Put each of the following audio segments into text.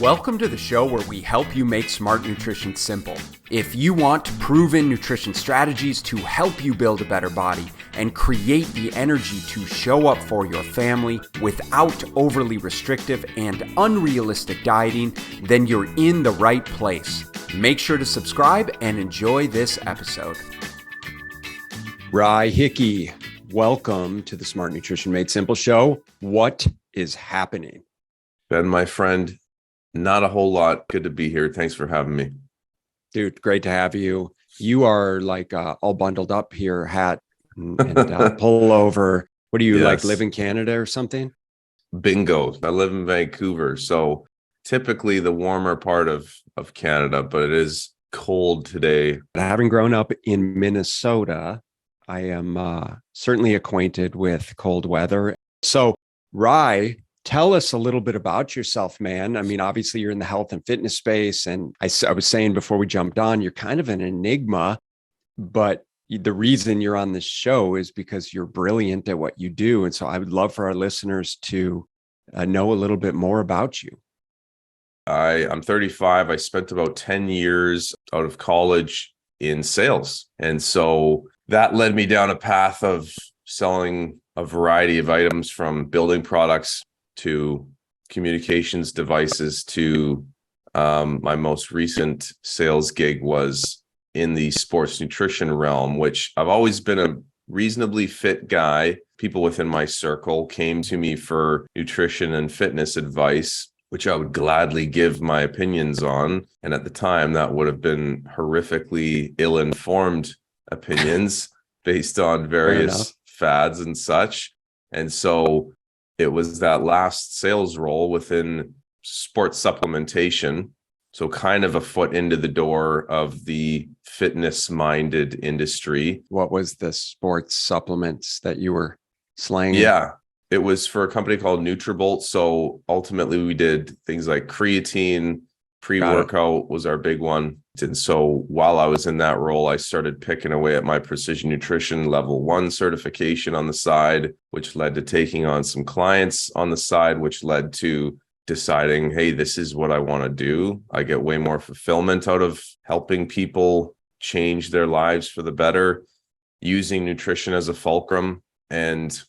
Welcome to the show where we help you make smart nutrition simple. If you want proven nutrition strategies to help you build a better body and create the energy to show up for your family without overly restrictive and unrealistic dieting, then you're in the right place. Make sure to subscribe and enjoy this episode. Hickey, welcome to the Smart Nutrition Made Simple show. What is happening? Ben, my friend, not a whole lot. Good to be here. Thanks for having me. Dude, great to have you. You are like all bundled up here, hat and pullover. What do you like, live in Canada or something? Bingo. I live in Vancouver. So typically the warmer part of Canada, but it is cold today. Having grown up in Minnesota, I am certainly acquainted with cold weather. So, Rye, tell us a little bit about yourself, man. I mean, obviously you're in the health and fitness space. And I was saying before we jumped on, you're kind of an enigma, but the reason you're on this show is because you're brilliant at what you do. And so I would love for our listeners to know a little bit more about you. I'm 35. I spent about 10 years out of college in sales. And so that led me down a path of selling a variety of items, from building products to communications devices to my most recent sales gig was in the sports nutrition realm, which I've always been a reasonably fit guy. People within my circle came to me for nutrition and fitness advice, which I would gladly give my opinions on. And at the time, that would have been horrifically ill-informed opinions based on various fads and such. And so it was that last sales role within sports supplementation. So kind of a foot into the door of the fitness-minded industry. What was the sports supplements that you were slanging? Yeah, it was for a company called Nutrabolt. So ultimately we did things like creatine, pre-workout was our big one. And so while I was in that role, I started picking away at my precision nutrition level 1 certification on the side, which led to taking on some clients on the side, which led to deciding, hey, this is what I want to do. I get way more fulfillment out of helping people change their lives for the better, using nutrition as a fulcrum. And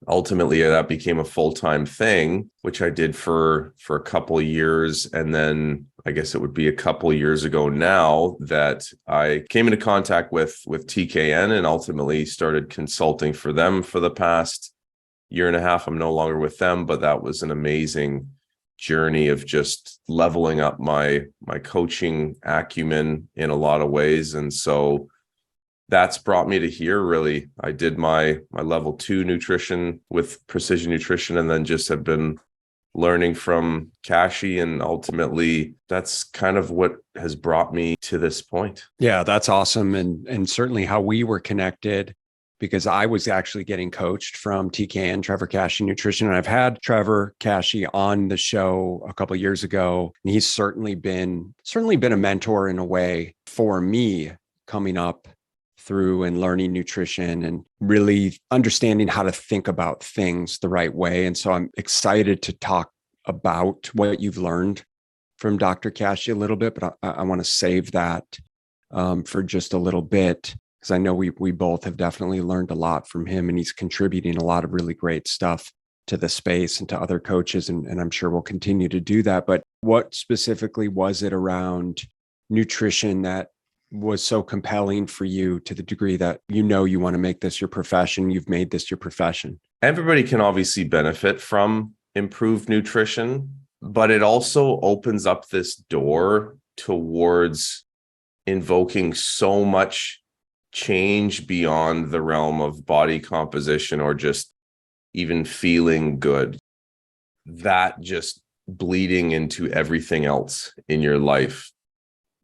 ultimately, that became a full-time thing, which I did for a couple of years. And then I guess it would be a couple of years ago now that I came into contact with TKN and ultimately started consulting for them for the past year and a half. I'm no longer with them, but that was an amazing journey of just leveling up my coaching acumen in a lot of ways. And so that's brought me to here, really. I did my level 2 nutrition with precision nutrition, and then just have been learning from Kashi. And ultimately, that's kind of what has brought me to this point. Yeah, that's awesome. And certainly how we were connected, because I was actually getting coached from TKN, Trevor Kashi Nutrition. And I've had Trevor Kashi on the show a couple of years ago. And he's certainly been a mentor in a way for me coming up through and learning nutrition and really understanding how to think about things the right way. And so I'm excited to talk about what you've learned from Dr. Kashi a little bit, but I want to save that for just a little bit, because I know we both have definitely learned a lot from him, and he's contributing a lot of really great stuff to the space and to other coaches. And I'm sure we'll continue to do that. But what specifically was it around nutrition that was so compelling for you to the degree that you want to make this your profession? You've made this your profession. Everybody can obviously benefit from improved nutrition, but it also opens up this door towards invoking so much change beyond the realm of body composition or just even feeling good. That just bleeding into everything else in your life.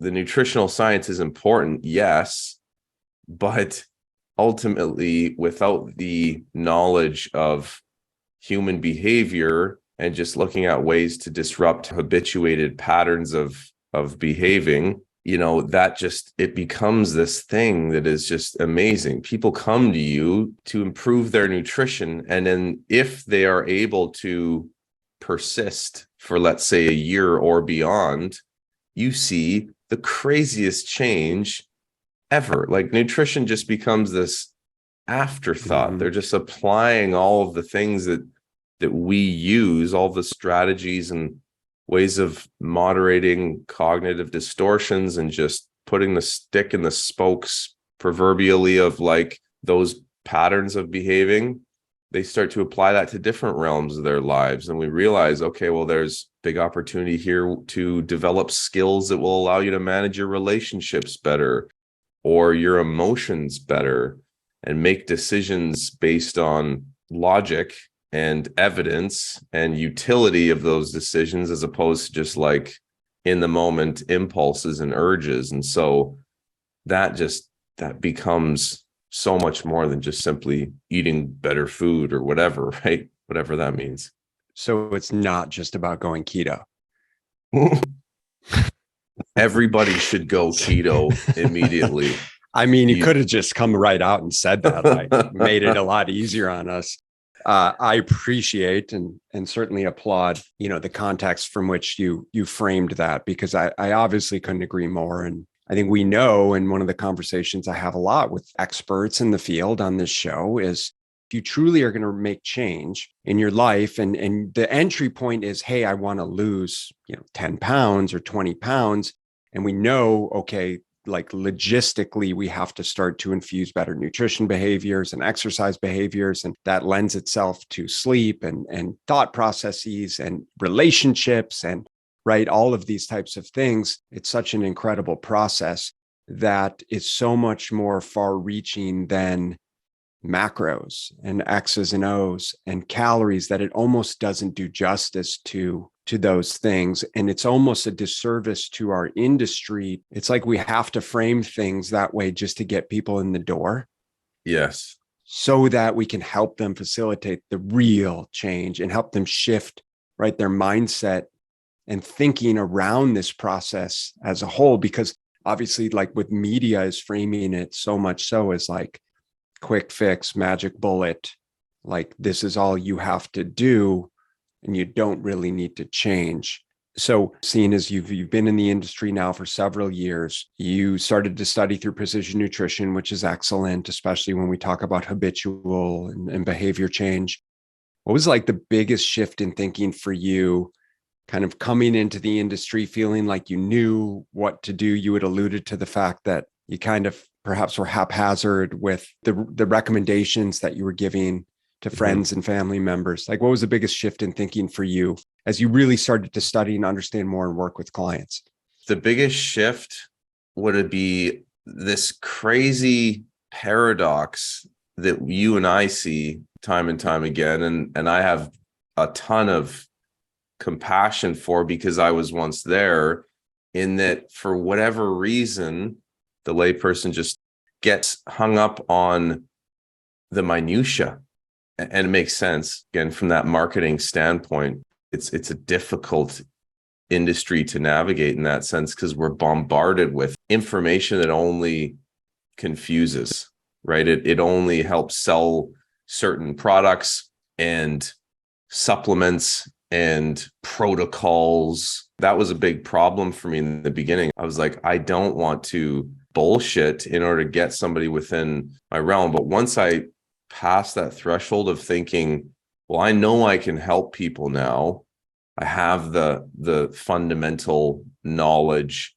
The nutritional science is important, yes, but ultimately, without the knowledge of human behavior and just looking at ways to disrupt habituated patterns of behaving, it becomes this thing that is just amazing. People come to you to improve their nutrition, and then if they are able to persist for, let's say, a year or beyond, you see the craziest change ever. Like nutrition just becomes this afterthought. They're just applying all of the things that we use, all the strategies and ways of moderating cognitive distortions and just putting the stick in the spokes proverbially of like those patterns of behaving. They start to apply that to different realms of their lives. And we realize, okay, well, there's big opportunity here to develop skills that will allow you to manage your relationships better or your emotions better and make decisions based on logic and evidence and utility of those decisions, as opposed to just like in the moment impulses and urges. And so that becomes so much more than just simply eating better food or whatever, right? Whatever that means. So it's not just about going keto. Everybody should go keto immediately. I mean, you could have just come right out and said that. Like, made it a lot easier on us. I appreciate and certainly applaud, the context from which you framed that, because I obviously couldn't agree more. And I think we know, and one of the conversations I have a lot with experts in the field on this show is, if you truly are going to make change in your life, and the entry point is, hey, I want to lose, 10 pounds or 20 pounds. And we know, okay, like logistically, we have to start to infuse better nutrition behaviors and exercise behaviors. And that lends itself to sleep and thought processes and relationships and right, all of these types of things. It's such an incredible process that is so much more far reaching than macros and X's and O's and calories, that it almost doesn't do justice to those things. And it's almost a disservice to our industry. It's like we have to frame things that way just to get people in the door. Yes. So that we can help them facilitate the real change and help them shift, right, their mindset and thinking around this process as a whole. Because obviously, like with media is framing it so much so as like quick fix, magic bullet, like this is all you have to do and you don't really need to change. So seeing as you've been in the industry now for several years, you started to study through precision nutrition, which is excellent, especially when we talk about habitual and behavior change. What was like the biggest shift in thinking for you, kind of coming into the industry, feeling like you knew what to do? You had alluded to the fact that you kind of perhaps were haphazard with the recommendations that you were giving to friends and family members. Like, what was the biggest shift in thinking for you as you really started to study and understand more and work with clients? The biggest shift would be this crazy paradox that you and I see time and time again. And I have a ton of compassion for, because I was once there, in that for whatever reason, the layperson just gets hung up on the minutia. And it makes sense, again, from that marketing standpoint. It's a difficult industry to navigate in that sense, because we're bombarded with information that only confuses, right? It only helps sell certain products and supplements and protocols. That was a big problem for me in the beginning. I was like, I don't want to bullshit in order to get somebody within my realm. But once I passed that threshold of thinking, well, I know I can help people now. I have the fundamental knowledge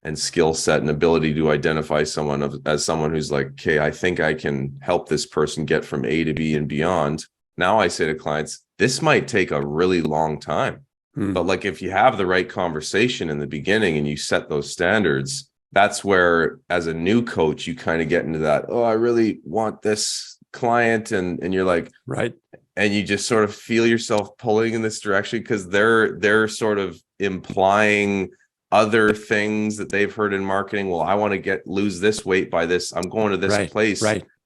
and skill set and ability to identify someone as someone who's like, okay, I think I can help this person get from A to B and beyond. Now I say to clients, this might take a really long time. But like, if you have the right conversation in the beginning and you set those standards, that's where, as a new coach, you kind of get into that, oh, I really want this client. And you're like, right. And you just sort of feel yourself pulling in this direction, because they're sort of implying other things that they've heard in marketing. Well, I want to lose this weight by this. I'm going to this place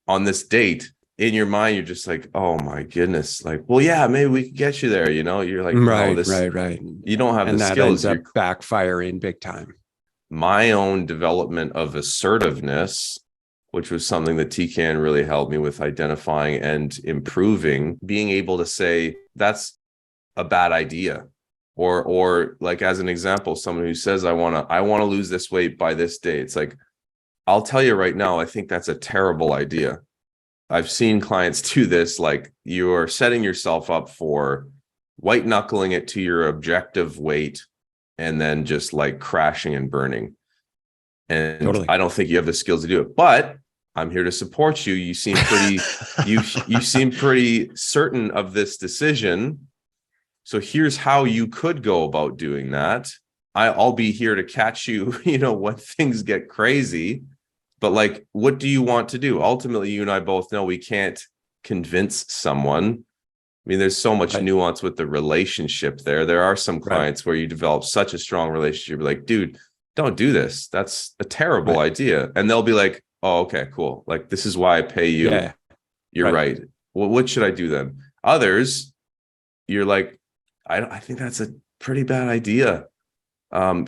on this date. In your mind, you're just like, oh my goodness. Like, well, yeah, maybe we could get you there. You're like, right. You don't have and the that skills. Ends up backfiring big time. My own development of assertiveness, which was something that TCAN really helped me with identifying and improving, being able to say, that's a bad idea. Or like, as an example, someone who says, I want to lose this weight by this day. It's like, I'll tell you right now, I think that's a terrible idea. I've seen clients do this. Like, you're setting yourself up for white knuckling it to your objective weight and then just like crashing and burning. And Totally. I don't think you have the skills to do it, but I'm here to support you. You seem pretty, you seem pretty certain of this decision. So here's how you could go about doing that. I'll be here to catch you, when things get crazy. But like, what do you want to do? Ultimately, you and I both know we can't convince someone. I mean, there's so much nuance with the relationship there. There are some clients where you develop such a strong relationship. You're like, dude, don't do this. That's a terrible idea. And they'll be like, oh, okay, cool. Like, this is why I pay you. Yeah. You're right. Well, what should I do then? Others, you're like, I think that's a pretty bad idea.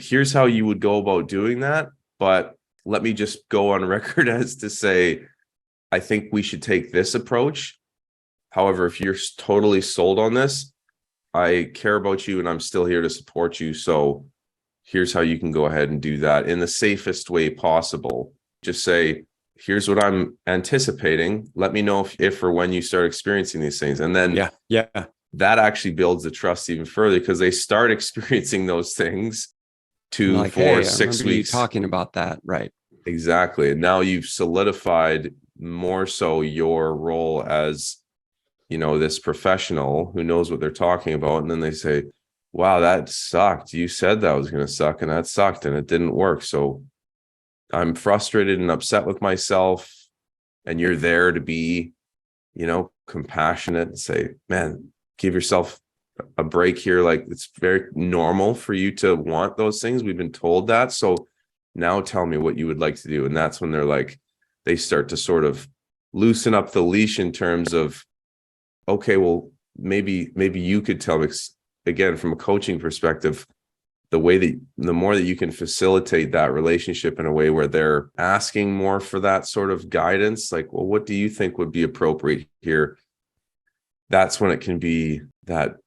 Here's how you would go about doing that. But let me just go on record as to say, I think we should take this approach. However, if you're totally sold on this, I care about you and I'm still here to support you. So here's how you can go ahead and do that in the safest way possible. Just say, here's what I'm anticipating. Let me know if or when you start experiencing these things. And then that actually builds the trust even further, because they start experiencing those things 2, 4, 6 weeks. You talking about that, right? Exactly. And now you've solidified more so your role as, this professional who knows what they're talking about. And then they say, wow, that sucked. You said that was going to suck, and that sucked, and it didn't work. So I'm frustrated and upset with myself. And you're there to be, compassionate and say, man, give yourself a break here. Like, it's very normal for you to want those things. We've been told that. So now tell me what you would like to do. And that's when they start to sort of loosen up the leash in terms of, okay, well, maybe you could tell me, again, from a coaching perspective, the more that you can facilitate that relationship in a way where they're asking more for that sort of guidance, like, well, what do you think would be appropriate here? That's when it can be that,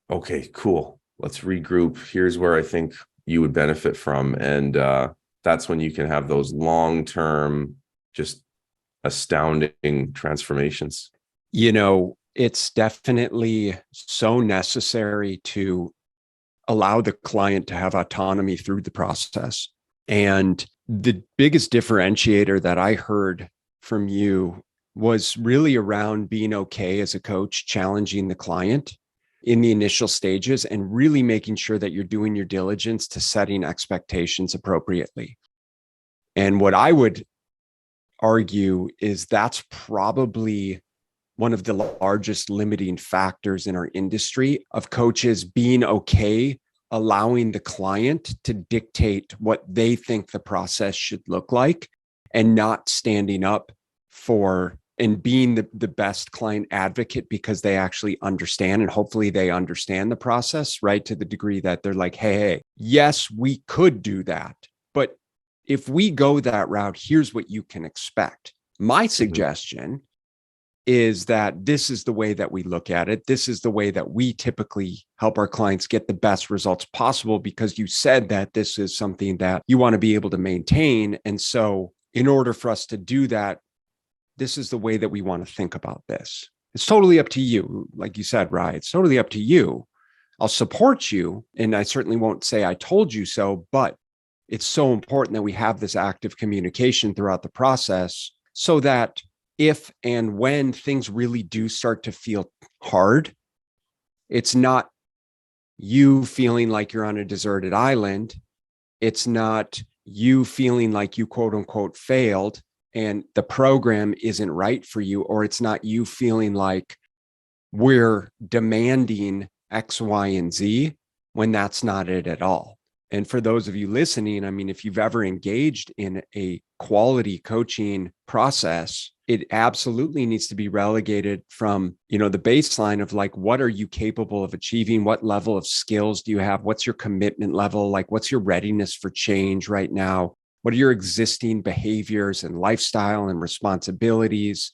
okay, cool, let's regroup. Here's where I think you would benefit from. And that's when you can have those long-term, just astounding transformations. It's definitely so necessary to allow the client to have autonomy through the process. And the biggest differentiator that I heard from you was really around being okay as a coach, challenging the client in the initial stages and really making sure that you're doing your diligence to setting expectations appropriately. And what I would argue is that's probably one of the largest limiting factors in our industry of coaches being okay allowing the client to dictate what they think the process should look like, and not standing up for and being the best client advocate because they actually understand, and hopefully they understand the process, right? To the degree that they're like, hey, yes, we could do that, but if we go that route, here's what you can expect. My suggestion is that this is the way that we look at it. This is the way that we typically help our clients get the best results possible, because you said that this is something that you want to be able to maintain. And so in order for us to do that, this is the way that we want to think about this. It's totally up to you. Like you said, Rye, it's totally up to you. I'll support you. And I certainly won't say I told you so, but it's so important that we have this active communication throughout the process, so that if and when things really do start to feel hard, it's not you feeling like you're on a deserted island. It's not you feeling like you quote unquote failed and the program isn't right for you, or it's not you feeling like we're demanding X, Y, and Z, when that's not it at all. And for those of you listening, I mean, if you've ever engaged in a quality coaching process, it absolutely needs to be relegated from, the baseline of like, what are you capable of achieving? What level of skills do you have? What's your commitment level? Like, what's your readiness for change right now? What are your existing behaviors and lifestyle and responsibilities?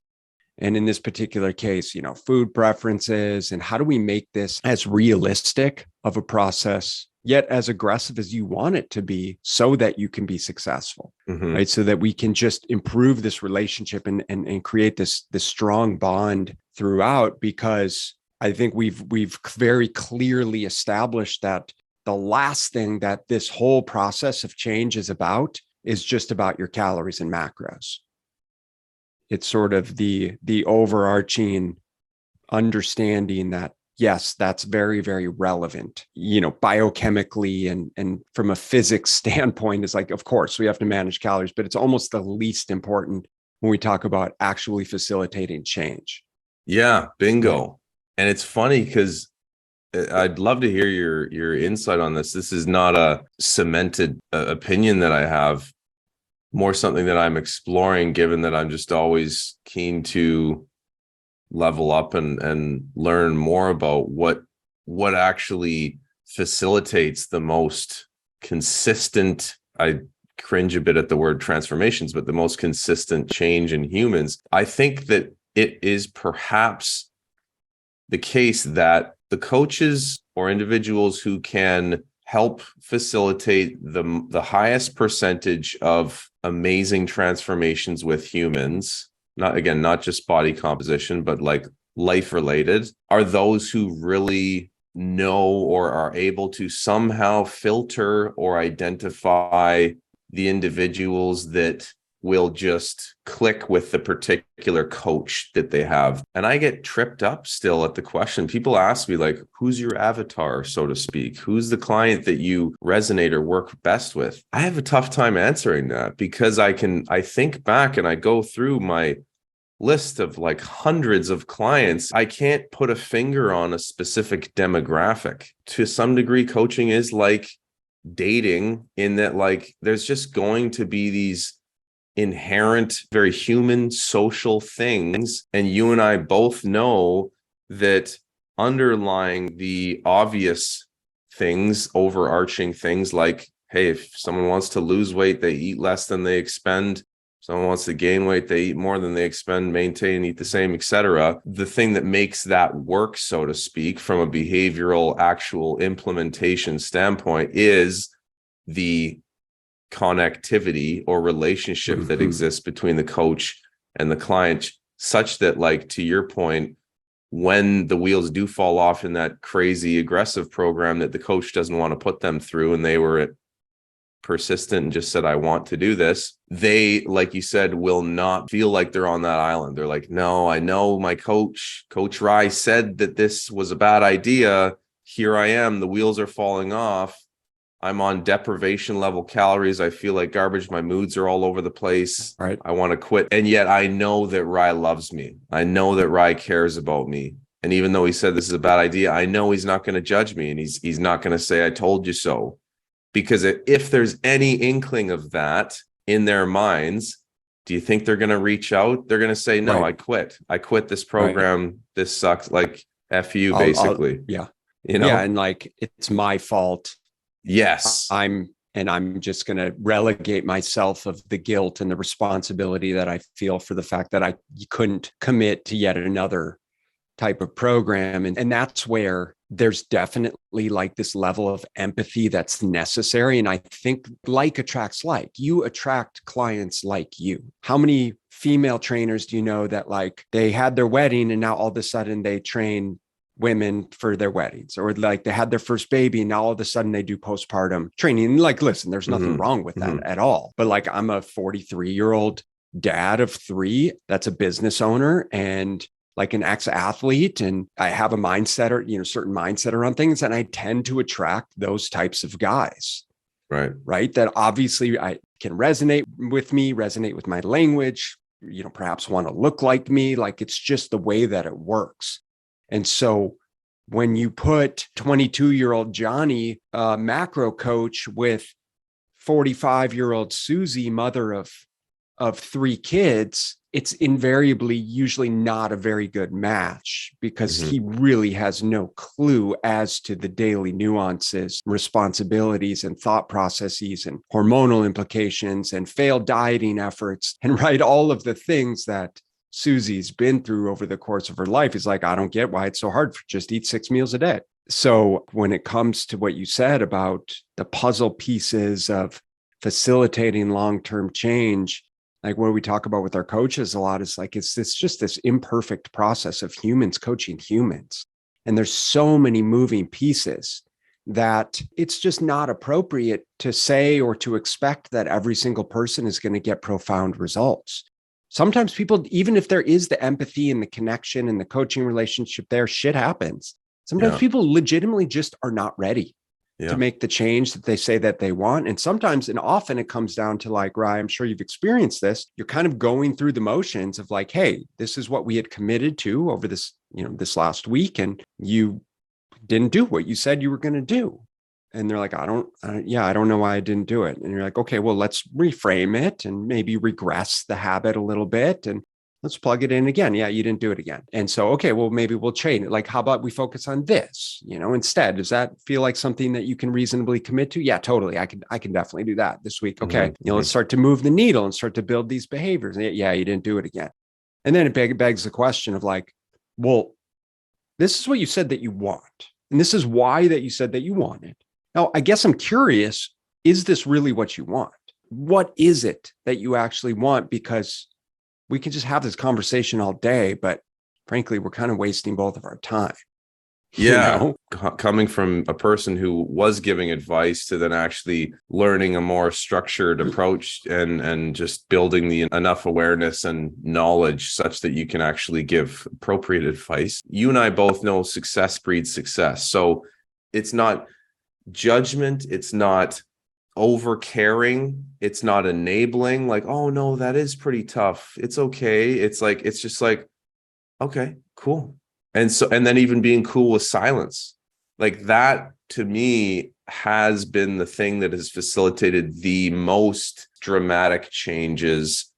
And in this particular case, food preferences, and how do we make this as realistic of a process, yet as aggressive as you want it to be so that you can be successful, right? So that we can just improve this relationship and create this strong bond throughout, because I think we've very clearly established that the last thing that this whole process of change is just about your calories and macros. It's sort of the overarching understanding that, yes, that's very, very relevant, biochemically and from a physics standpoint. Is like, of course, we have to manage calories, but it's almost the least important when we talk about actually facilitating change. Yeah, bingo. And it's funny because I'd love to hear your insight on this. This is not a cemented opinion that I have, more something that I'm exploring, given that I'm just always keen to level up and learn more about what actually facilitates the most consistent, I cringe a bit at the word transformations, but the most consistent change in humans. I think that it is perhaps the case that the coaches or individuals who can help facilitate the highest percentage of amazing transformations with humans, not just body composition, but like life related, are those who really know or are able to somehow filter or identify the individuals that will just click with the particular coach that they have. And I get tripped up still at the question. People ask me, like, who's your avatar, so to speak? Who's the client that you resonate or work best with? I have a tough time answering that, because I think back and I go through my list of like hundreds of clients. I can't put a finger on a specific demographic. To some degree, coaching is like dating, in that like there's just going to be these inherent, very human social things. And you and I both know that underlying the obvious things, overarching things like, hey, if someone wants to lose weight, they eat less than they expend. Someone wants to gain weight, they eat more than they expend, maintain, eat the same, etc. The thing that makes that work, so to speak, from a behavioral actual implementation standpoint is the connectivity or relationship that exists between the coach and the client, such that, like, to your point, when the wheels do fall off in that crazy aggressive program that the coach doesn't want to put them through, and they were persistent and just said, I want to do this, they, like you said, will not feel like they're on that island. They're like, no, I know my coach Rye said that this was a bad idea. Here I am. The wheels are falling off. I'm on deprivation level calories. I feel like garbage. My moods are all over the place. Right. I want to quit. And yet I know that Rye loves me. I know that Rye cares about me. And even though he said this is a bad idea, I know he's not going to judge me. And he's not going to say, I told you so. Because if there's any inkling of that in their minds, do you think they're going to reach out? They're going to say, no, right. I quit this program. Right. This sucks. Like, F you, basically. Yeah. Yeah. And like, it's my fault. Yes. I'm just going to relegate myself of the guilt and the responsibility that I feel for the fact that I couldn't commit to yet another type of program. And that's where there's definitely like this level of empathy that's necessary. And I think like attracts like. You attract clients like you. How many female trainers do you know that like they had their wedding and now all of a sudden they train women for their weddings, or like they had their first baby and now all of a sudden they do postpartum training? And like, listen, there's nothing wrong with that at all. But like, I'm a 43-year-old dad of 3 that's a business owner and like an ex-athlete, and I have a mindset or, certain mindset around things. And I tend to attract those types of guys. Right. That obviously I can resonate with my language, perhaps want to look like me. Like, it's just the way that it works. And so when you put 22-year-old Johnny, macro coach, with 45-year-old Susie, mother of 3 kids, it's invariably usually not a very good match, because he really has no clue as to the daily nuances, responsibilities, and thought processes, and hormonal implications, and failed dieting efforts, and all of the things that Susie's been through over the course of her life is like, I don't get why it's so hard for just eat 6 meals a day. So when it comes to what you said about the puzzle pieces of facilitating long-term change, like what we talk about with our coaches a lot is like, it's just this imperfect process of humans coaching humans. And there's so many moving pieces that it's just not appropriate to say or to expect that every single person is going to get profound results. Sometimes people, even if there is the empathy and the connection and the coaching relationship there, shit happens. Sometimes people legitimately just are not ready to make the change that they say that they want. And sometimes, and often it comes down to like, Ryan, I'm sure you've experienced this. You're kind of going through the motions of like, hey, this is what we had committed to over this, this last week. And you didn't do what you said you were going to do. And they're like, I don't know why I didn't do it. And you're like, okay, well, let's reframe it and maybe regress the habit a little bit. And let's plug it in again. Yeah, you didn't do it again. And so, okay, well, maybe we'll change it. Like, how about we focus on this, instead? Does that feel like something that you can reasonably commit to? Yeah, totally. I can definitely do that this week. Okay. Let's start to move the needle and start to build these behaviors. And yeah, you didn't do it again. And then it begs the question of like, well, this is what you said that you want. And this is why that you said that you want it. Now, I guess I'm curious, is this really what you want? What is it that you actually want? Because we can just have this conversation all day, but frankly, we're kind of wasting both of our time. Yeah. Coming from a person who was giving advice to then actually learning a more structured approach and just building enough awareness and knowledge such that you can actually give appropriate advice. You and I both know success breeds success. So it's not judgment. It's not over caring. It's not enabling, like, oh no, that is pretty tough. It's okay. It's just like, okay, cool. And then even being cool with silence, like that to me has been the thing that has facilitated the most dramatic changes,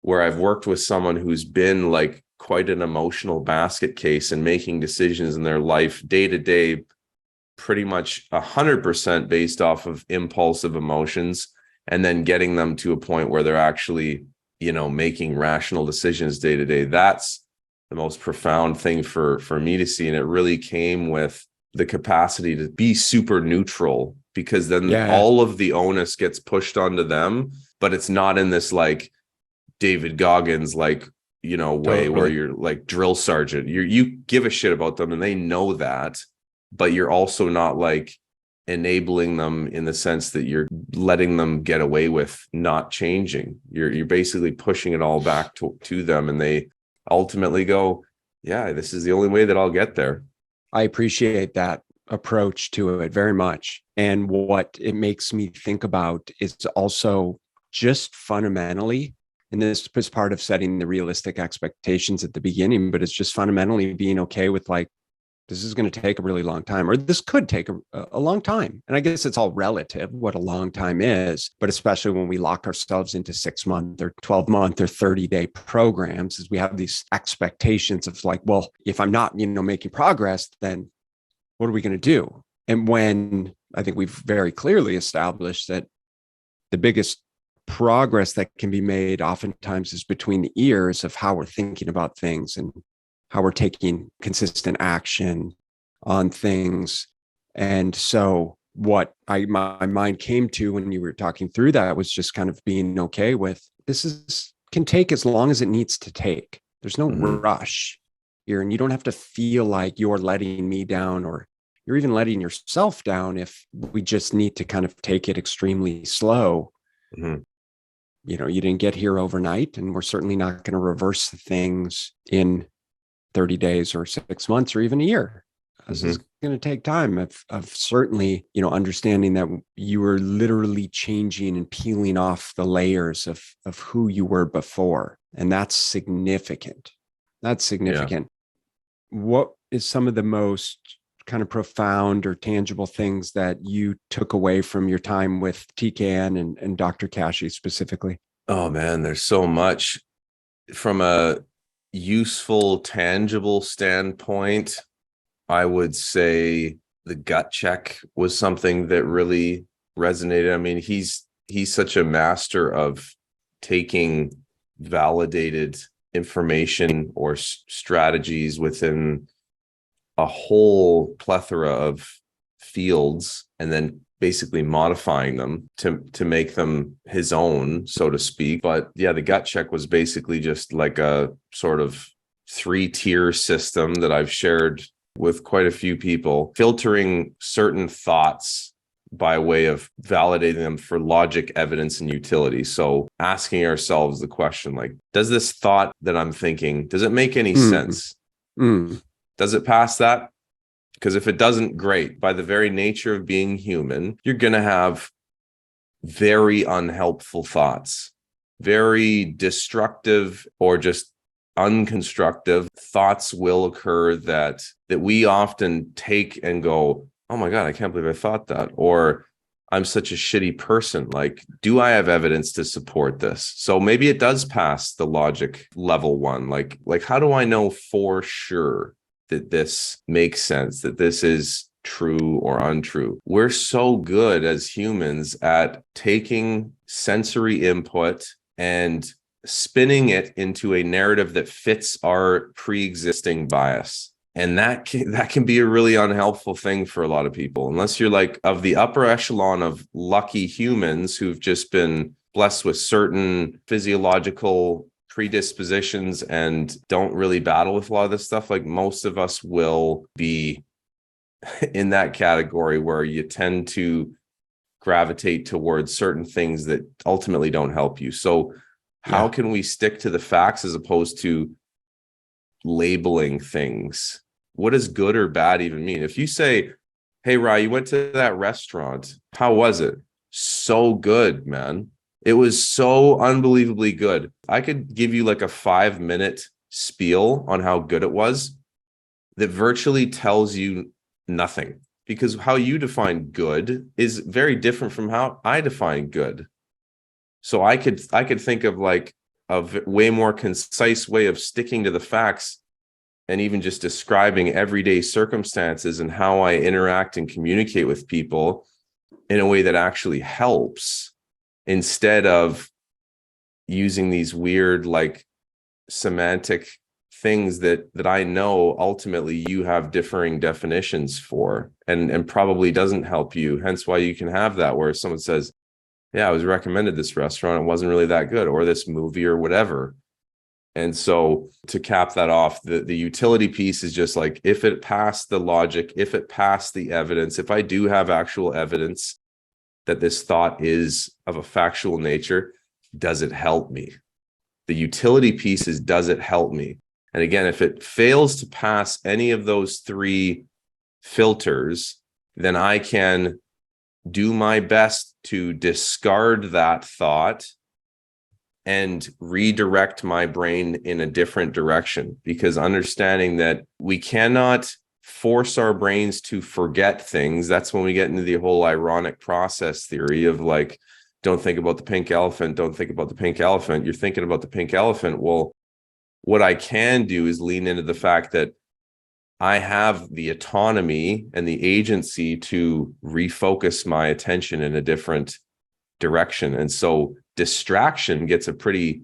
where I've worked with someone who's been like quite an emotional basket case and making decisions in their life day to day, pretty much 100% based off of impulsive emotions, and then getting them to a point where they're actually, making rational decisions day to day. That's the most profound thing for me to see. And it really came with the capacity to be super neutral, because then all of the onus gets pushed onto them, but it's not in this like David Goggins, like, way where you're like drill sergeant. You give a shit about them and they know that, but you're also not like enabling them in the sense that you're letting them get away with not changing. You're basically pushing it all back to them, and they ultimately go, yeah, this is the only way that I'll get there. I appreciate that approach to it very much. And what it makes me think about is also just fundamentally, and this is part of setting the realistic expectations at the beginning, but it's just fundamentally being okay with like, this is going to take a really long time, or this could take a long time. And I guess it's all relative what a long time is, but especially when we lock ourselves into 6-month or 12-month or 30-day programs, is we have these expectations of like, well, if I'm not, making progress, then what are we going to do? And when I think we've very clearly established that the biggest progress that can be made oftentimes is between the ears of how we're thinking about things and how we're taking consistent action on things. And so what my mind came to when you were talking through that was just kind of being okay with can take as long as it needs to take. There's no rush here. And you don't have to feel like you're letting me down or you're even letting yourself down if we just need to kind of take it extremely slow. You didn't get here overnight, and we're certainly not going to reverse things in 30 days or 6 months or even a year. This is going to take time of certainly, understanding that you were literally changing and peeling off the layers of who you were before. And that's significant. Yeah. What is some of the most kind of profound or tangible things that you took away from your time with TKN and Dr. Kashi specifically? Oh man, there's so much. From a useful, tangible standpoint, I would say the gut check was something that really resonated. I mean, he's such a master of taking validated information or strategies within a whole plethora of fields and then basically modifying them to make them his own, so to speak. But yeah, the gut check was basically just like a sort of 3-tier system that I've shared with quite a few people, filtering certain thoughts by way of validating them for logic, evidence, and utility. So asking ourselves the question, like, does this thought that I'm thinking, does it make any sense? Does it pass that? Because if it doesn't, great. By the very nature of being human, you're going to have very unhelpful thoughts, very destructive or just unconstructive thoughts will occur that we often take and go, oh my God, I can't believe I thought that. Or I'm such a shitty person. Like, do I have evidence to support this? So maybe it does pass the logic level 1. Like how do I know for sure that this makes sense, that this is true or untrue? We're so good as humans at taking sensory input and spinning it into a narrative that fits our pre-existing bias. And that can be a really unhelpful thing for a lot of people, unless you're like of the upper echelon of lucky humans who've just been blessed with certain physiological predispositions and don't really battle with a lot of this stuff. Like, most of us will be in that category where you tend to gravitate towards certain things that ultimately don't help you. So how can we stick to the facts as opposed to labeling things? What does good or bad even mean? If you say, hey, Rye, you went to that restaurant, how was it? So good, man. It was so unbelievably good. I could give you like a 5-minute spiel on how good it was that virtually tells you nothing, because how you define good is very different from how I define good. So I could think of like a way more concise way of sticking to the facts and even just describing everyday circumstances and how I interact and communicate with people in a way that actually helps, instead of using these weird like semantic things that I know ultimately you have differing definitions for and probably doesn't help you. Hence why you can have that where someone says, yeah, I was recommended this restaurant, it wasn't really that good, or this movie or whatever. And so to cap that off, the utility piece is just like, if it passed the logic, if it passed the evidence, if I do have actual evidence that this thought is of a factual nature, does it help me? The utility piece is, does it help me? And again, if it fails to pass any of those 3 filters, then I can do my best to discard that thought and redirect my brain in a different direction, because understanding that we cannot force our brains to forget things. That's when we get into the whole ironic process theory of like, don't think about the pink elephant, don't think about the pink elephant. You're thinking about the pink elephant. Well, what I can do is lean into the fact that I have the autonomy and the agency to refocus my attention in a different direction. And so distraction gets a pretty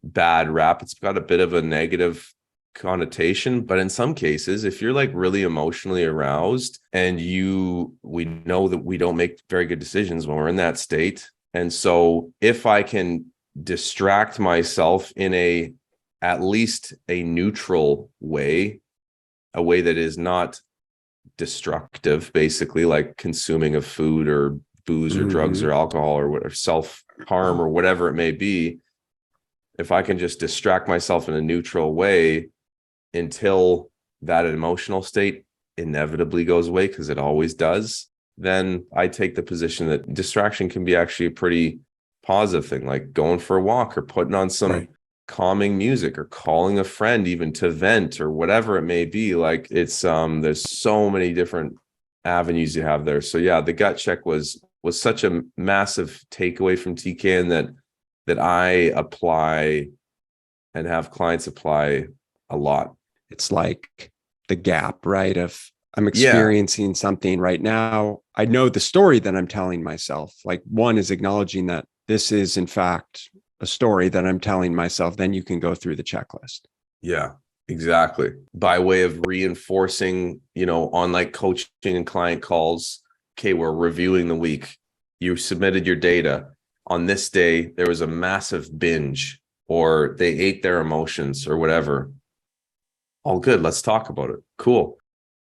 bad rap. It's got a bit of a negative connotation, but in some cases, if you're like really emotionally aroused and we know that we don't make very good decisions when we're in that state. And so if I can distract myself in at least a neutral way, a way that is not destructive, basically like consuming of food or booze or drugs or alcohol or whatever, self-harm or whatever it may be, if I can just distract myself in a neutral way until that emotional state inevitably goes away, because it always does, then I take the position that distraction can be actually a pretty positive thing, like going for a walk or putting on some calming music or calling a friend even to vent or whatever it may be. Like, it's there's so many different avenues you have there. So yeah, the gut check was such a massive takeaway from TK, and that I apply and have clients apply a lot. It's like the gap, right? Of I'm experiencing something right now. I know the story that I'm telling myself. Like, one is acknowledging that this is in fact a story that I'm telling myself, then you can go through the checklist. Yeah, exactly. By way of reinforcing, on like coaching and client calls, okay, we're reviewing the week. You submitted your data. On this day, there was a massive binge, or they ate their emotions or whatever. All good. Let's talk about it. Cool.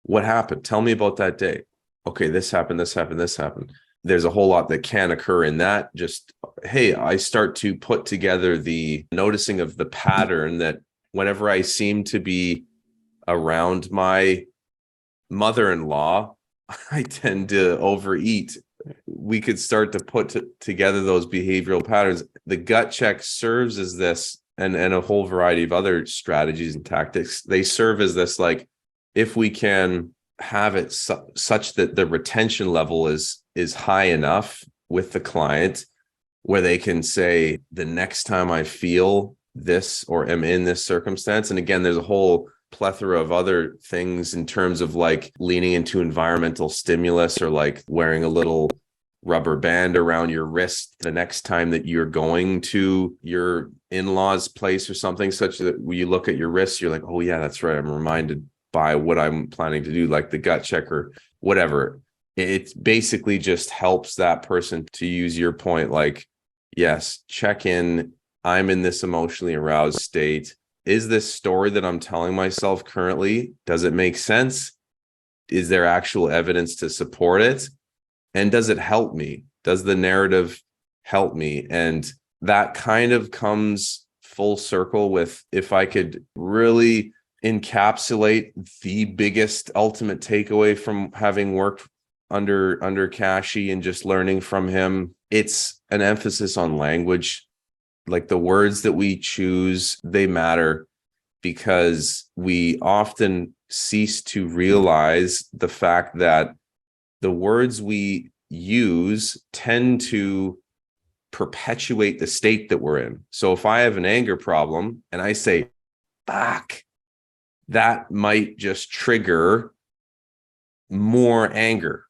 What happened? Tell me about that day. Okay, this happened, this happened, this happened. There's a whole lot that can occur in that. Just, hey, I start to put together the noticing of the pattern that whenever I seem to be around my mother-in-law, I tend to overeat. We could start to put together those behavioral patterns. The gut check serves as this, and a whole variety of other strategies and tactics. They serve as this, like, if we can have it such that the retention level is high enough with the client where they can say, the next time I feel this or am in this circumstance. And again, there's a whole plethora of other things in terms of like leaning into environmental stimulus, or like wearing a little rubber band around your wrist the next time that you're going to your in-laws place or something, such that when you look at your wrist, you're like, oh yeah, that's right, I'm reminded by what I'm planning to do, like the gut check or whatever. It basically just helps that person, to use your point, like, yes, check in. I'm in this emotionally aroused state. Is this story that I'm telling myself currently, does it make sense? Is there actual evidence to support it? And does it help me? Does the narrative help me? And that kind of comes full circle with, if I could really encapsulate the biggest ultimate takeaway from having worked under Kashi and just learning from him, it's an emphasis on language. Like, the words that we choose, they matter, because we often cease to realize the fact that the words we use tend to perpetuate the state that we're in. So if I have an anger problem and I say, fuck, that might just trigger more anger.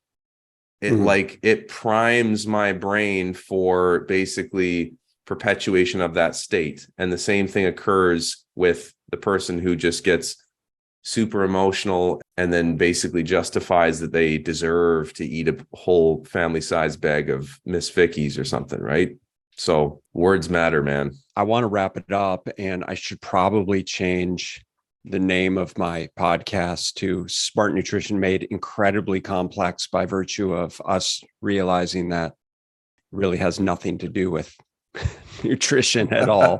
It primes my brain for basically perpetuation of that state. And the same thing occurs with the person who just gets super emotional and then basically justifies that they deserve to eat a whole family-sized bag of Miss Vicky's or something, right? So words matter, man. I want to wrap it up, and I should probably change the name of my podcast to Smart Nutrition Made Incredibly Complex, by virtue of us realizing that really has nothing to do with nutrition at all.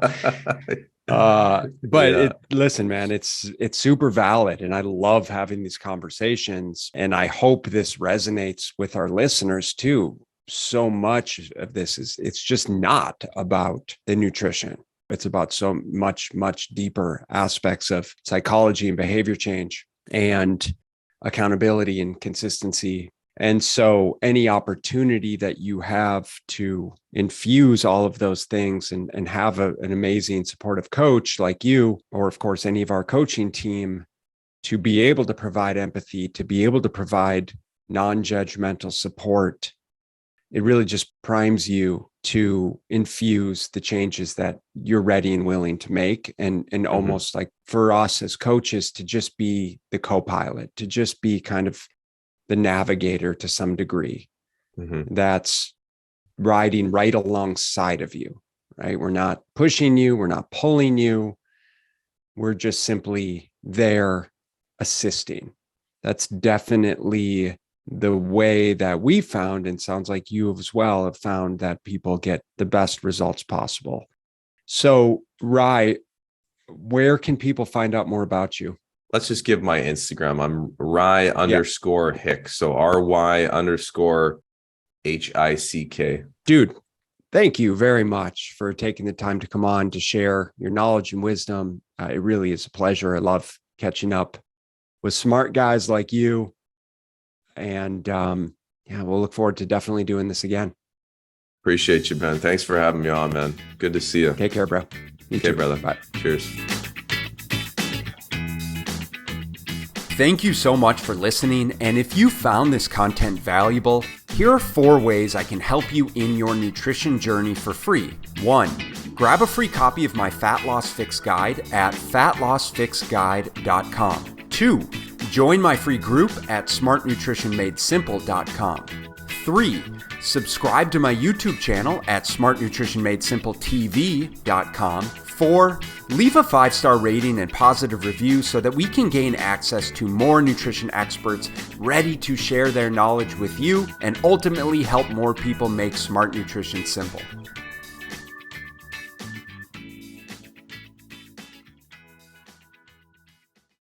Listen, man, it's super valid. And I love having these conversations. And I hope this resonates with our listeners too. So much of this it's just not about the nutrition. It's about so much deeper aspects of psychology and behavior change and accountability and consistency. And so any opportunity that you have to infuse all of those things and have an amazing supportive coach like you, or of course, any of our coaching team, to be able to provide empathy, to be able to provide non-judgmental support, it really just primes you to infuse the changes that you're ready and willing to make. And almost like for us as coaches to just be the co-pilot, to just be kind of the navigator to some degree, that's riding right alongside of you, right? We're not pushing you. We're not pulling you. We're just simply there assisting. That's definitely the way that we found, and sounds like you as well have found, that people get the best results possible. So, Rye, where can people find out more about you? Let's just give my Instagram. I'm Rye_Hick. So RY_HICK. Dude, thank you very much for taking the time to come on to share your knowledge and wisdom. It really is a pleasure. I love catching up with smart guys like you. And we'll look forward to definitely doing this again. Appreciate you, Ben. Thanks for having me on, man. Good to see you. Take care, bro. You too, brother. Bye. Cheers. Thank you so much for listening. And if you found this content valuable, here are 4 ways I can help you in your nutrition journey for free. 1, Grab a free copy of my Fat Loss Fix Guide at fatlossfixguide.com. 2. Join my free group at smartnutritionmadesimple.com. 3. Subscribe to my YouTube channel at smartnutritionmadesimpletv.com. 4. Leave a 5-star rating and positive review so that we can gain access to more nutrition experts ready to share their knowledge with you and ultimately help more people make smart nutrition simple.